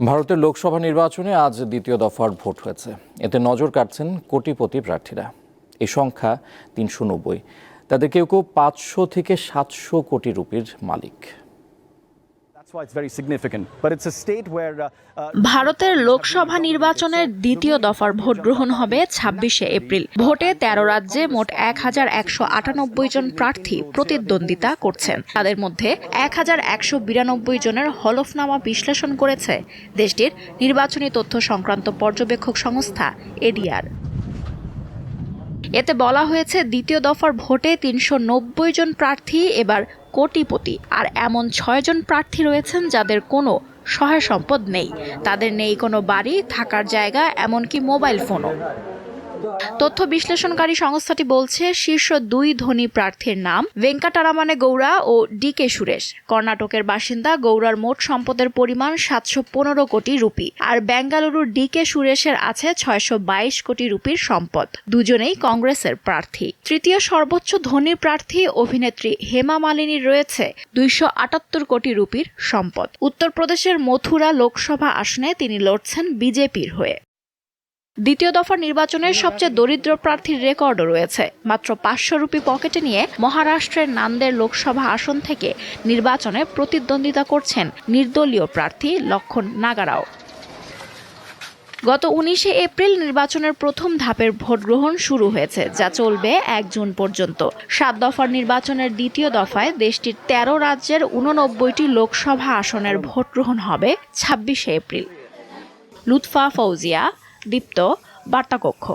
ভারতের লোকসভা নির্বাচনে আজ দ্বিতীয় দফার ভোট হয়েছে। এতে নজর কাটছেন কোটিপতি প্রার্থীরা। এই সংখ্যা ৩৯০। তাদের কেউ কেউ ৫০০ থেকে ৭০০ কোটি রুপির মালিক। ভারতের লোকসভা নির্বাচনের দ্বিতীয় দফার ভোট গ্রহণ হবে ২৬শে এপ্রিল। ভোটে ১৩ রাজ্যে মোট ১,১৯৮ জন প্রার্থী প্রতিদ্বন্দ্বিতা করছেন। তাদের মধ্যে ১,১৯২ জনের হলফনামা বিশ্লেষণ করেছে দেশটির নির্বাচনী তথ্য সংক্রান্ত পর্যবেক্ষক সংস্থা এডিআর। এতে বলা হয়েছে, দ্বিতীয় দফার ভোটে ৩৯০ জন প্রার্থী এবার কোটিপতি। আর এমন ৬ জন প্রার্থী রয়েছেন যাদের কোনো সহায় সম্পদ নেই। তাদের নেই কোনো বাড়ি, থাকার জায়গা, এমনকি মোবাইল ফোনও। তথ্য বিশ্লেষণকারী সংস্থাটি বলছে, শীর্ষ ২ ধনী প্রার্থীর নাম ভেঙ্কাটারামানে গৌড়া ও ডিকে সুরেশ। কর্ণাটকের বাসিন্দা গৌড়ার মোট সম্পদের পরিমাণ ৭১৫ কোটি রুপি। আর বেঙ্গালুরুর ডিকে সুরেশের আছে ৬২২ কোটি রুপির সম্পদ। দুজনেই কংগ্রেসের প্রার্থী। তৃতীয় সর্বোচ্চ ধনী প্রার্থী অভিনেত্রী হেমা মালিনীর রয়েছে ২৭৮ কোটি রুপির সম্পদ। উত্তরপ্রদেশের মথুরা লোকসভা আসনে তিনি লড়ছেন বিজেপির হয়ে। দ্বিতীয় দফার নির্বাচনের সবচেয়ে দরিদ্র প্রার্থীর রেকর্ডও রয়েছে। মাত্র ৫০০ রুপি পকেটে নিয়ে মহারাষ্ট্রের নান্দের লোকসভা আসন থেকে নির্বাচনে প্রতিদ্বন্দ্বিতা করছেন নির্দলীয় প্রার্থী লক্ষণ নাগারাও। গত ১৯শে এপ্রিল নির্বাচনের প্রথম ধাপের ভোট গ্রহণ শুরু হয়েছে, যা চলবে ১ জুন পর্যন্ত। ৭ দফার নির্বাচনের দ্বিতীয় দফায় দেশটির ১৩ রাজ্যের ৮৯টি লোকসভা আসনের ভোট গ্রহণ হবে ২৬শে এপ্রিল। লুৎফা ফৌজিয়া, দীপ্ত, বার্তাকক্ষ।